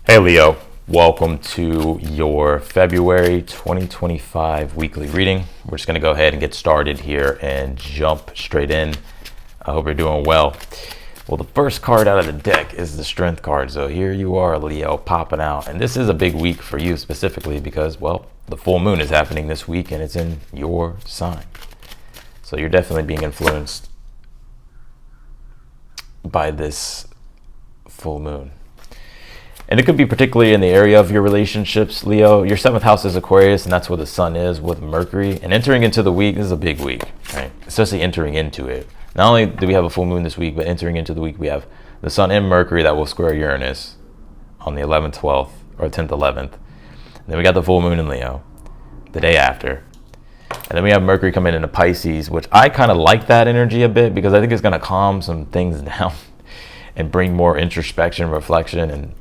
Hey Leo, welcome to your February 2025 weekly reading. We're just going to go ahead and get started here and jump straight in. I hope you're doing well. Well, the first card out of the deck is the Strength card. So here you are, Leo, popping out. And this is a big week for you specifically because, well, the full moon is happening this week and it's in your sign. So you're definitely being influenced by this full moon. And it could be particularly in the area of your relationships, Leo. Your seventh house is Aquarius, and that's where the sun is with Mercury. And entering into the week, this is a big week, right? Especially entering into it. Not only do we have a full moon this week, but entering into the week, we have the sun and Mercury that will square Uranus on the 11th, 12th, or 10th, 11th. And then we got the full moon in Leo the day after. And then we have Mercury coming into Pisces, which I kind of like that energy a bit because I think it's going to calm some things down and bring more introspection, reflection, and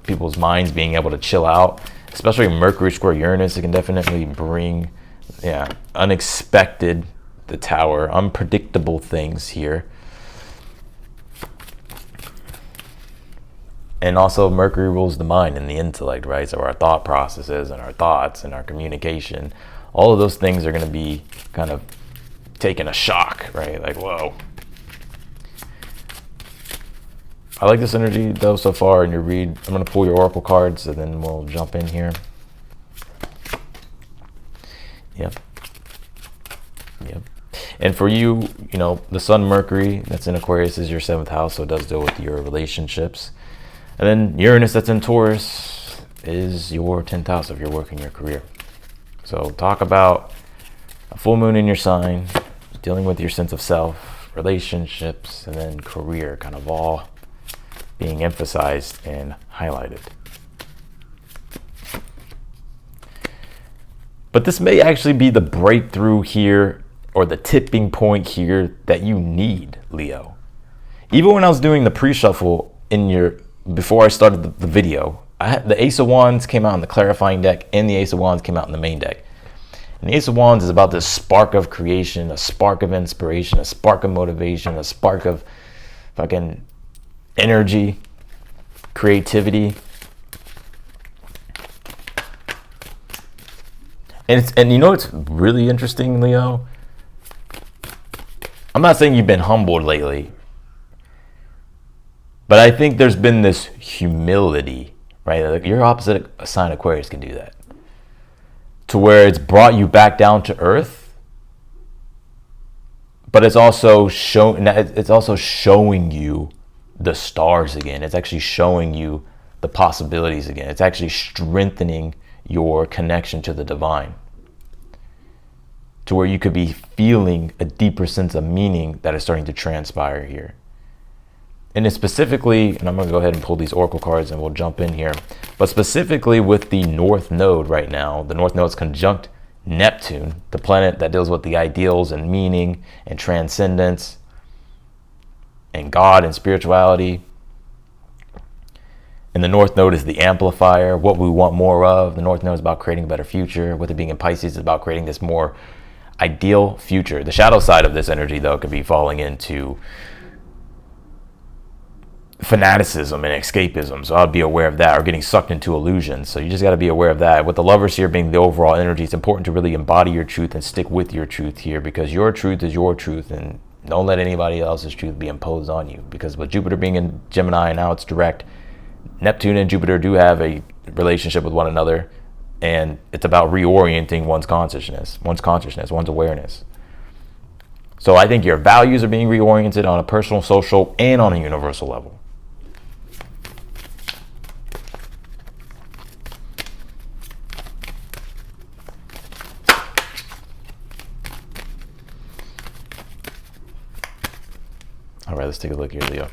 people's minds being able to chill out. Especially Mercury square Uranus, it can definitely bring unexpected, the tower, unpredictable things here. And also Mercury rules the mind and the intellect, right? So our thought processes and our thoughts and our communication, all of those things are going to be kind of taking a shock, right? Like, whoa. I like this energy though so far in your read. I'm going to pull your oracle cards and then we'll jump in here. Yep. And for you, the sun Mercury that's in Aquarius is your seventh house, so it does deal with your relationships. And then Uranus that's in Taurus is your 10th house if you're working your career. So talk about a full moon in your sign, dealing with your sense of self, relationships, and then career, kind of all being emphasized and highlighted. But this may actually be the breakthrough here or the tipping point here that you need, Leo. Even when I was doing the pre-shuffle before I started the video, the Ace of Wands came out in the clarifying deck and the Ace of Wands came out in the main deck. And the Ace of Wands is about this spark of creation, a spark of inspiration, a spark of motivation, a spark of fucking energy, creativity. And you know what's really interesting, Leo? I'm not saying you've been humbled lately, but I think there's been this humility, right? Like your opposite sign Aquarius can do that. To where it's brought you back down to earth, but it's also showing you the stars again. It's actually showing you the possibilities again. It's actually strengthening your connection to the divine, to where you could be feeling a deeper sense of meaning that is starting to transpire here. And it's specifically, and I'm going to go ahead and pull these oracle cards and we'll jump in here, but specifically with the North Node right now, the North Node is conjunct Neptune, the planet that deals with the ideals and meaning and transcendence and God and spirituality. And the North Node is the amplifier, what we want more of. The North Node is about creating a better future. With it being in Pisces, it's about creating this more ideal future. The shadow side of this energy, though, could be falling into fanaticism and escapism. So I'd be aware of that, or getting sucked into illusions. So you just got to be aware of that. With the Lovers here being the overall energy, it's important to really embody your truth and stick with your truth here, because your truth is your truth, and don't let anybody else's truth be imposed on you. Because with Jupiter being in Gemini and now it's direct, Neptune and Jupiter do have a relationship with one another, and it's about reorienting one's consciousness, one's awareness. So I think your values are being reoriented on a personal, social, and on a universal level. All right, let's take a look here, Leo.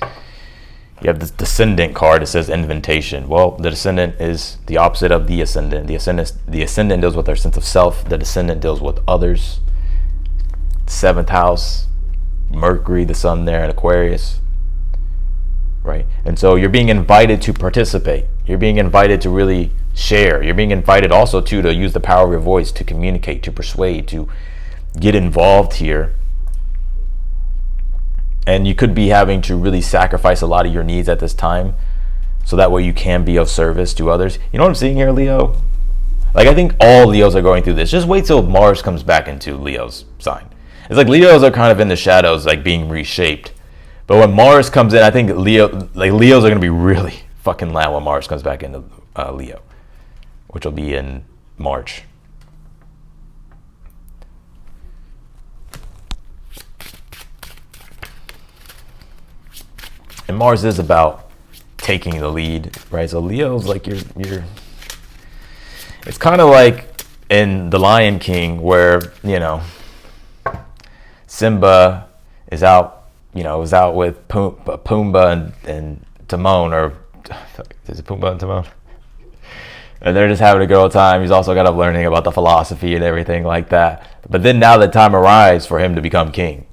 You have this Descendant card. It says invitation. Well, the Descendant is the opposite of the Ascendant. The Ascendant deals with our sense of self. The Descendant deals with others. Seventh house, Mercury, the sun there in Aquarius, right? And so you're being invited to participate. You're being invited to really share. You're being invited also to use the power of your voice to communicate, to persuade, to get involved here. And you could be having to really sacrifice a lot of your needs at this time so that way you can be of service to others. You know what I'm seeing here, Leo? Like, I think all Leos are going through this. Just wait till Mars comes back into Leo's sign. It's like Leos are kind of in the shadows, like being reshaped. But when Mars comes in, I think Leos are going to be really fucking loud when Mars comes back into Leo, which will be in March. And Mars is about taking the lead, right? So Leo's like you're. It's kind of like in The Lion King where, Simba is out, was out with Pumbaa and Timon, or is it Pumbaa and Timon? And they're just having a good old time. He's also got up learning about the philosophy and everything like that. But then now the time arrives for him to become king,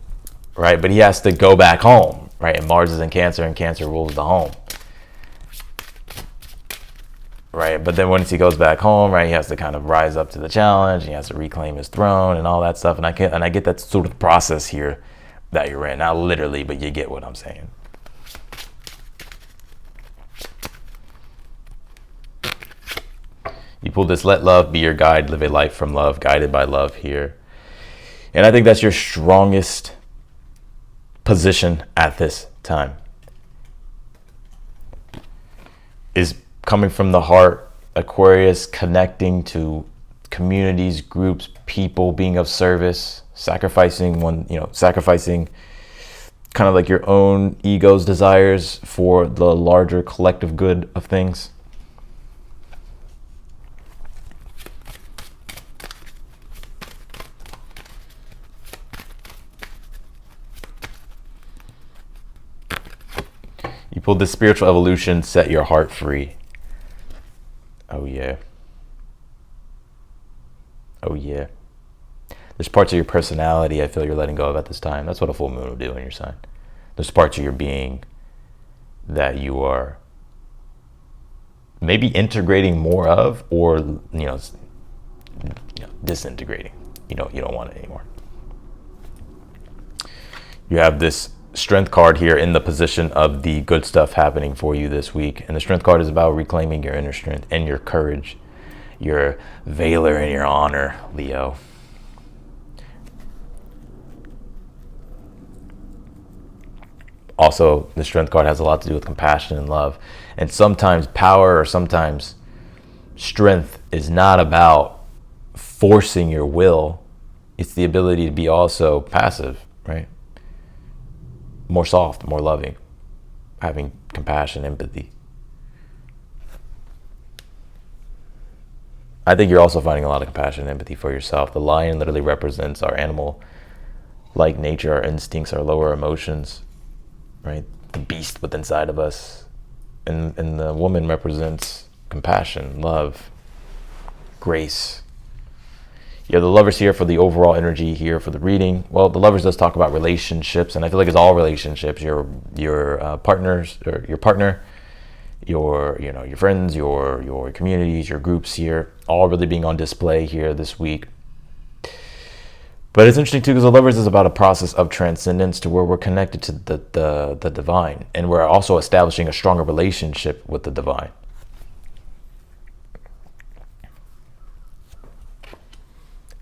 right? But he has to go back home, right? And Mars is in Cancer, and Cancer rules the home. Right, but then once he goes back home, right, he has to kind of rise up to the challenge. He has to reclaim his throne and all that stuff. And I get that sort of process here that you're in. Not literally, but you get what I'm saying. You pull this, let love be your guide, live a life from love, guided by love here. And I think that's your strongest position at this time. Is coming from the heart, Aquarius, connecting to communities, groups, people, being of service, sacrificing kind of like your own ego's desires for the larger collective good of things. You pulled the spiritual evolution, set your heart free. Oh yeah. Oh yeah. There's parts of your personality I feel you're letting go of at this time. That's what a full moon will do in your sign. There's parts of your being that you are maybe integrating more of, or disintegrating. You don't want it anymore. You have this Strength card here in the position of the good stuff happening for you this week. And the Strength card is about reclaiming your inner strength and your courage, your valor and your honor, Leo. Also, the Strength card has a lot to do with compassion and love. And sometimes power, or sometimes strength, is not about forcing your will. It's the ability to be also passive, right? More soft, more loving, having compassion, empathy. I think you're also finding a lot of compassion and empathy for yourself. The lion literally represents our animal-like nature, our instincts, our lower emotions, right? The beast within inside of us. And the woman represents compassion, love, grace. You have the Lovers here for the overall energy here for the reading. Well, the Lovers does talk about relationships, and I feel like it's all relationships. Your partners, or your partner, your friends, your communities, your groups here, all really being on display here this week. But it's interesting too, because the Lovers is about a process of transcendence to where we're connected to the divine, and we're also establishing a stronger relationship with the divine.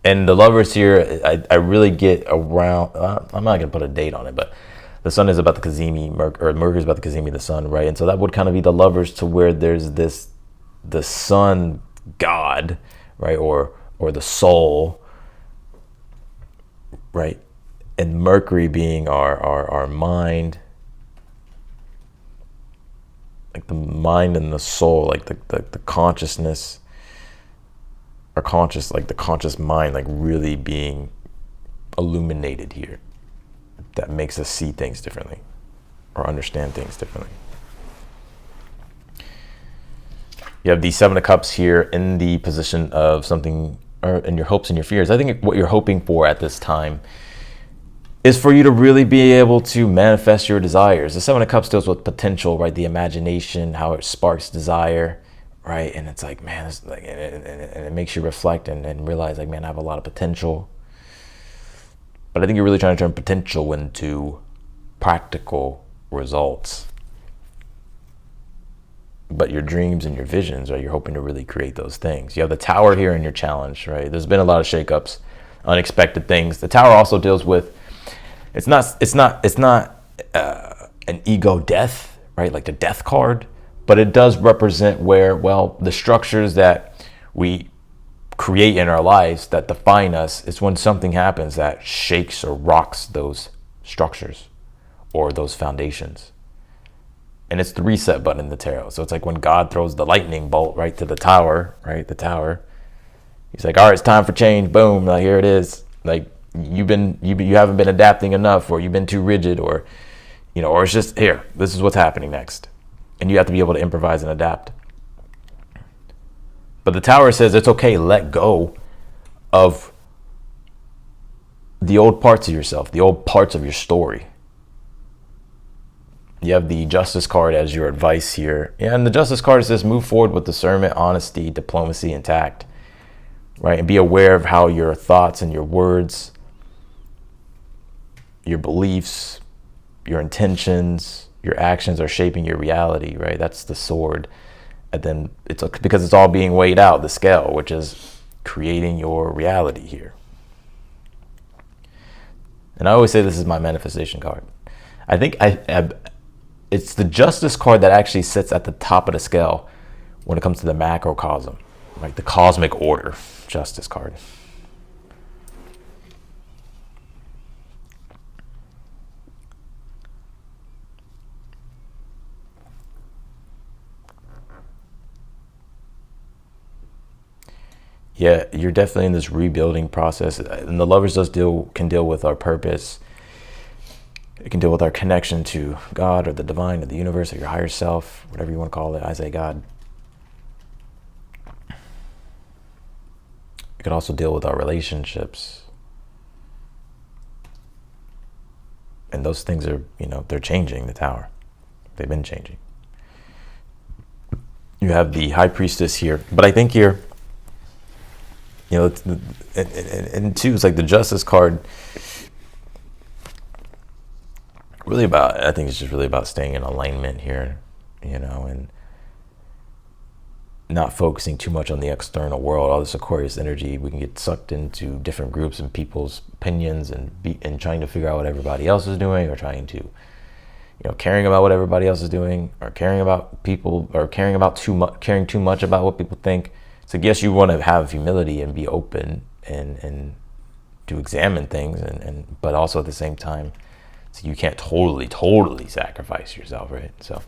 And the Lovers here, I really get around, I'm not going to put a date on it, but the sun is about the Cazimi, or Mercury is about the Cazimi, the sun, right? And so that would kind of be the Lovers, to where there's the sun god, right? Or the soul, right? And Mercury being our mind, like the mind and the soul, like the consciousness, our conscious, like the conscious mind, like really being illuminated here. That makes us see things differently or understand things differently. You have the Seven of Cups here in the position of something, or in your hopes and your fears. I think what you're hoping for at this time is for you to really be able to manifest your desires. The Seven of Cups deals with potential, right? The imagination, how it sparks desire, right? And it's like, man, it's like, and it makes you reflect and realize, like, man, I have a lot of potential. But I think you're really trying to turn potential into practical results but your dreams and your visions, right? You're hoping to really create those things. You have the Tower here in your challenge, right? There's been a lot of shakeups, unexpected things. The Tower also deals with, it's not an ego death, right? Like the death card, but it does represent where, well, the structures that we create in our lives that define us, is when something happens that shakes or rocks those structures or those foundations. And it's the reset button in the tarot. So it's like when God throws the lightning bolt right to the tower, right? The tower. He's like, all right, it's time for change. Boom. Like, here it is. Like you haven't been adapting enough, or you've been too rigid, or, or it's just here. This is what's happening next. And you have to be able to improvise and adapt. But the Tower says it's okay. Let go of the old parts of yourself, the old parts of your story. You have the Justice card as your advice here. Yeah, and the Justice card says move forward with discernment, honesty, diplomacy, and tact. Right? And be aware of how your thoughts and your words, your beliefs, your intentions, your actions are shaping your reality, right? That's the sword. And then because it's all being weighed out, the scale, which is creating your reality here. And I always say this is my manifestation card. I think it's the Justice card that actually sits at the top of the scale when it comes to the macrocosm, like the cosmic order. Justice card. Yeah, you're definitely in this rebuilding process, and the Lovers can deal with our purpose. It can deal with our connection to God or the divine or the universe or your higher self, whatever you want to call it. I say God. It could also deal with our relationships, and those things are, they're changing. The Tower, they've been changing. You have the High Priestess here, but I think here, and two, it's like the Justice card. Really I think it's just really about staying in alignment here, and not focusing too much on the external world. All this Aquarius energy, we can get sucked into different groups and people's opinions and trying to figure out what everybody else is doing, or trying to, caring about what everybody else is doing, or caring about people, or caring too much about what people think. So yes, you want to have humility and be open and to examine things, but also at the same time, so you can't totally sacrifice yourself, right? So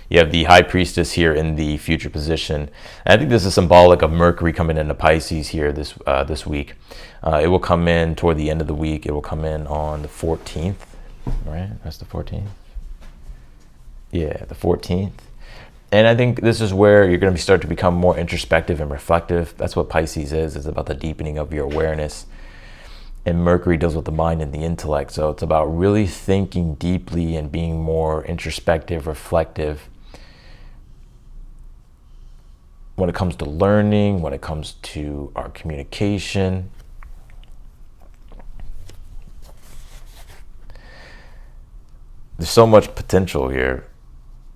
you have the High Priestess here in the future position. And I think this is symbolic of Mercury coming into Pisces here this week. It will come in toward the end of the week. It will come in on the 14th, right? That's the 14th. Yeah, the 14th. And I think this is where you're going to start to become more introspective and reflective. That's what Pisces is. It's about the deepening of your awareness. And Mercury deals with the mind and the intellect. So it's about really thinking deeply and being more introspective, reflective when it comes to learning, when it comes to our communication. There's so much potential here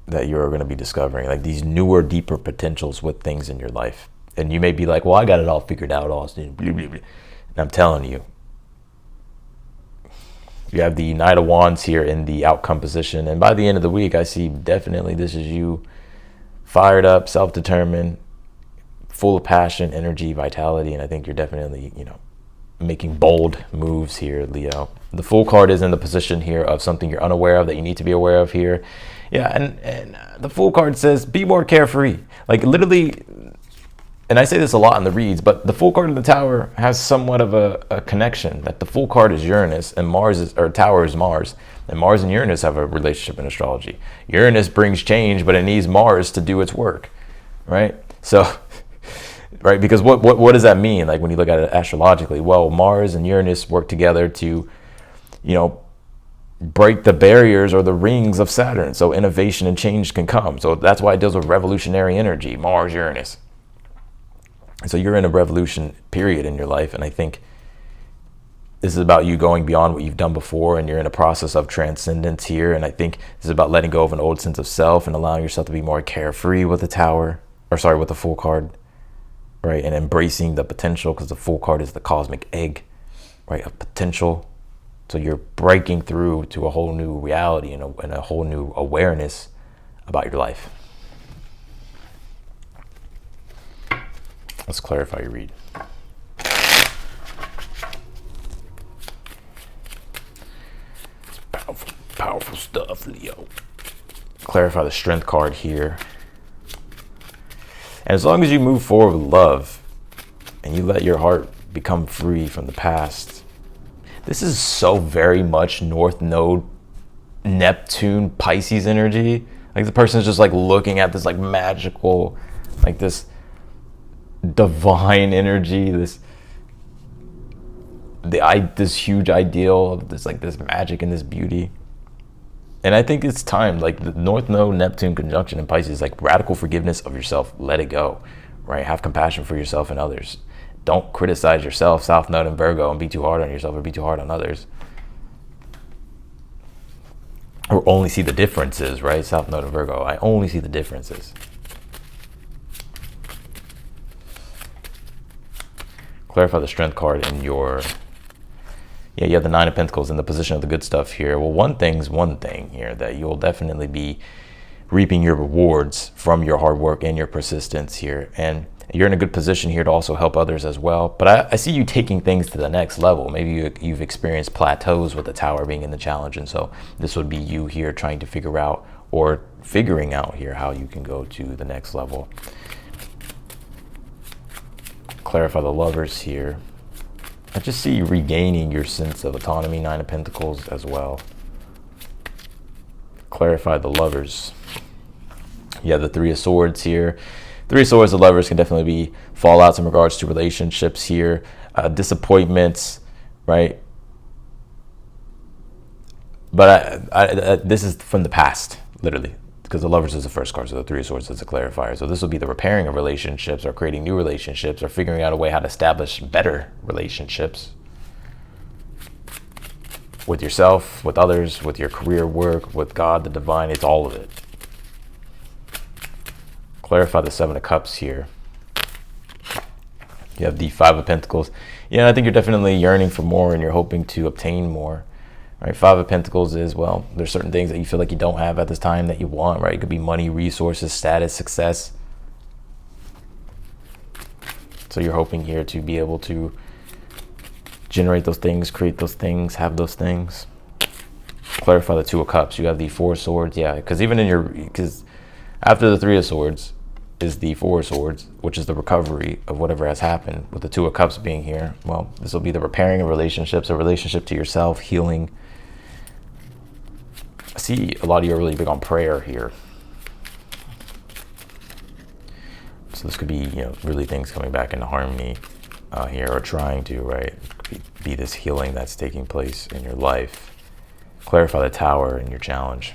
that you're going to be discovering, like these newer, deeper potentials with things in your life. And you may be like, well, I got it all figured out, Austin. Blah, blah, blah. And I'm telling you, you have the Knight of Wands here in the outcome position. And by the end of the week, I see definitely this is you fired up, self-determined, full of passion, energy, vitality. And I think you're definitely, making bold moves here, Leo. The Fool card is in the position here of something you're unaware of that you need to be aware of here. Yeah, and the Fool card says, be more carefree. Like literally, and I say this a lot in the reads, but the Fool card in the Tower has somewhat of a connection. That the Fool card is Uranus and Tower is Mars. And Mars and Uranus have a relationship in astrology. Uranus brings change, but it needs Mars to do its work, right? So, right, because what does that mean? Like when you look at it astrologically, well, Mars and Uranus work together to, break the barriers or the rings of Saturn. So innovation and change can come. So that's why it deals with revolutionary energy, Mars, Uranus. So you're in a revolution period in your life, and I think this is about you going beyond what you've done before, and you're in a process of transcendence here. And I think this is about letting go of an old sense of self and allowing yourself to be more carefree with the tower, or sorry, with the Fool card, right? And embracing the potential, because the Fool card is the cosmic egg, right, of potential. So you're breaking through to a whole new reality and a whole new awareness about your life. Let's clarify your read. It's powerful stuff, Leo. Clarify the Strength card here. And as long as you move forward with love and you let your heart become free from the past, this is so very much North Node, Neptune, Pisces energy. Like the person is just like looking at this like magical, like this divine energy, this huge ideal of this like this magic and this beauty. And I think it's time, like the North Node Neptune conjunction in Pisces, like radical forgiveness of yourself. Let it go, right? Have compassion for yourself and others. Don't criticize yourself, South Node and Virgo, and be too hard on yourself or be too hard on others. Or only see the differences, right? South Node and Virgo, I only see the differences. Clarify the Strength card in your, you have the Nine of Pentacles in the position of the good stuff here. Well, one thing here, that you'll definitely be reaping your rewards from your hard work and your persistence here. And you're in a good position here to also help others as well. But I see you taking things to the next level. Maybe you've experienced plateaus with the Tower being in the challenge. And so this would be you here trying to figure out, or figuring out here, how you can go to the next level. Clarify the Lovers here. I just see you regaining your sense of autonomy, Nine of Pentacles as well. Clarify the Lovers. You have the Three of Swords here. Three of Swords, the Lovers, can definitely be fallouts in regards to relationships here, disappointments, right? But this is from the past, literally, because the Lovers is the first card, so the Three of Swords is a clarifier. So this will be the repairing of relationships, or creating new relationships, or figuring out a way how to establish better relationships with yourself, with others, with your career, work, with God, the divine. It's all of it. Clarify the Seven of Cups here. You have the Five of Pentacles. Yeah, I think you're definitely yearning for more, and you're hoping to obtain more. Right? Five of Pentacles is, well, there's certain things that you feel like you don't have at this time that you want, right? It could be money, resources, status, success. So you're hoping here to be able to generate those things, create those things, have those things. Clarify the Two of Cups. You have the Four of Swords. Yeah, because even in because after the Three of Swords is the Four of Swords, which is the recovery of whatever has happened, with the Two of Cups being here. Well, this will be the repairing of relationships, a relationship to yourself, healing. I see a lot of you are really big on prayer here. So this could be, really things coming back into harmony here, or trying to, right? Be this healing that's taking place in your life. Clarify the Tower in your challenge.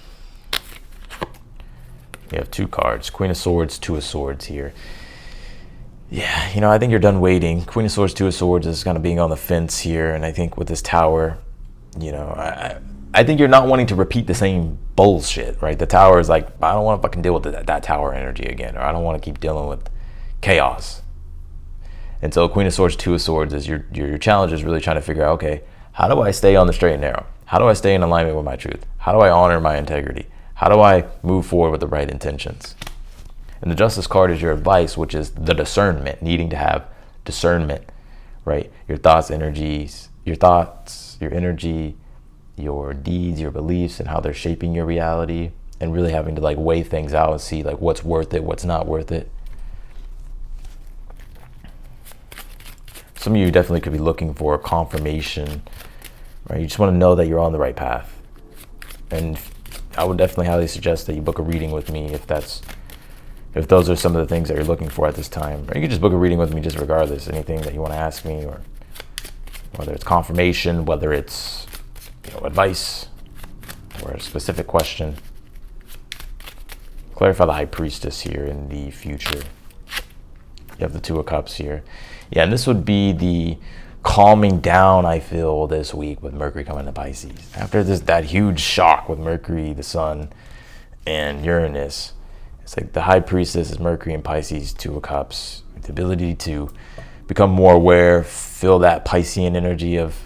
You have two cards, Queen of Swords, Two of Swords here. Yeah, I think you're done waiting. Queen of Swords, Two of Swords is kind of being on the fence here. And I think with this Tower, I think you're not wanting to repeat the same bullshit, right? The Tower is like, I don't want to fucking deal with that Tower energy again, or I don't want to keep dealing with chaos. And so Queen of Swords, Two of Swords is your challenge is really trying to figure out, okay, how do I stay on the straight and narrow? How do I stay in alignment with my truth? How do I honor my integrity? How do I move forward with the right intentions? And the Justice card is your advice, which is the discernment, needing to have discernment, right? Your thoughts, energies, your energy, your deeds, your beliefs, and how they're shaping your reality, and really having to weigh things out and see what's worth it, what's not worth it. Some of you definitely could be looking for confirmation, right? You just want to know that you're on the right path. And I would definitely highly suggest that you book a reading with me if those are some of the things that you're looking for at this time. Or you can just book a reading with me just regardless, anything that you want to ask me, or whether it's confirmation, whether it's advice, or a specific question. Clarify the High Priestess here in the future. You have the Two of Cups here. Yeah, and this would be the calming down, I feel, this week with Mercury coming to Pisces. After that huge shock with Mercury, the Sun, and Uranus, it's like the High Priestess is Mercury and Pisces, Two of Cups. The ability to become more aware, feel that Piscean energy of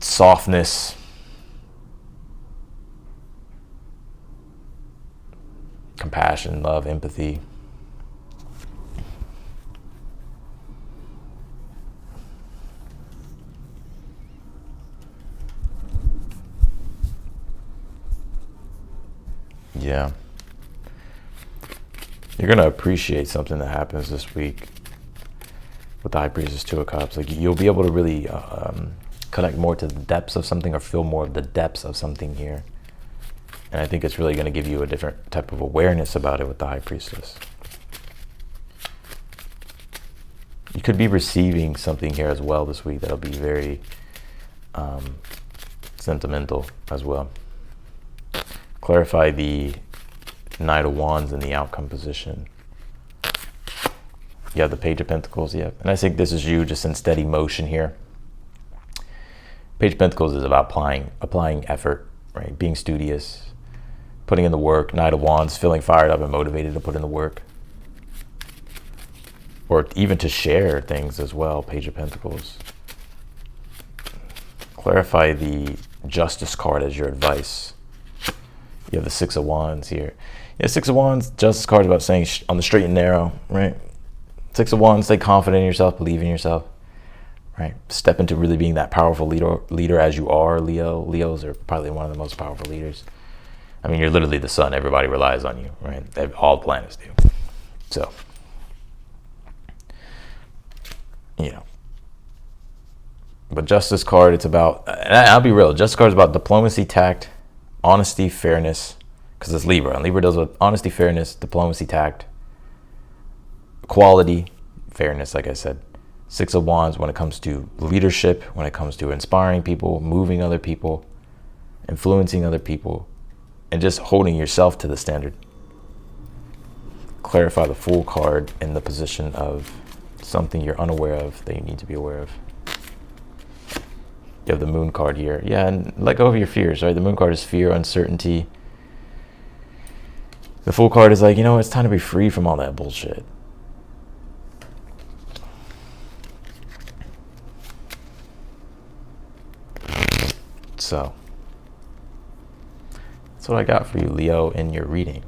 softness, compassion, love, empathy. Yeah. You're going to appreciate something that happens this week with the High Priestess, Two of Cups. Like, you'll be able to really connect more to the depths of something, or feel more of the depths of something here. And I think it's really going to give you a different type of awareness about it with the High Priestess. You could be receiving something here as well this week that'll be very sentimental as well. Clarify the Knight of Wands in the outcome position. You have the Page of Pentacles, yeah. And I think this is you just in steady motion here. Page of Pentacles is about applying effort, right? Being studious, putting in the work. Knight of Wands, feeling fired up and motivated to put in the work. Or even to share things as well, Page of Pentacles. Clarify the Justice card as your advice. You have the Six of Wands here. Yeah, Six of Wands, Justice card is about saying on the straight and narrow, right? Six of Wands, stay confident in yourself, believe in yourself, right? Step into really being that powerful leader as you are, Leo. Leos are probably one of the most powerful leaders. I mean, you're literally the sun. Everybody relies on you, right? All planets do. So, you know. But Justice card, it's about, and I'll be real, Justice card is about diplomacy, tact, honesty, fairness, because it's Libra. And Libra deals with honesty, fairness, diplomacy, tact, equality, fairness, like I said. Six of Wands when it comes to leadership, when it comes to inspiring people, moving other people, influencing other people, and just holding yourself to the standard. Clarify the Fool card in the position of something you're unaware of that you need to be aware of. You have the Moon card here. Yeah, and let go of your fears, right? The Moon card is fear, uncertainty. The Fool card is like, you know, it's time to be free from all that bullshit. So, that's what I got for you, Leo, in your reading.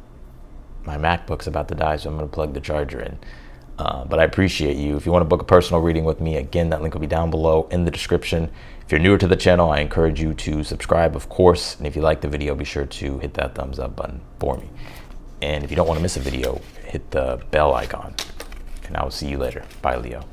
My MacBook's about to die, so I'm going to plug the charger in. But I appreciate you. If you want to book a personal reading with me, again, that link will be down below in the description. If you're newer to the channel, I encourage you to subscribe, of course. And if you like the video, be sure to hit that thumbs up button for me. And if you don't want to miss a video, hit the bell icon. And I will see you later. Bye, Leo.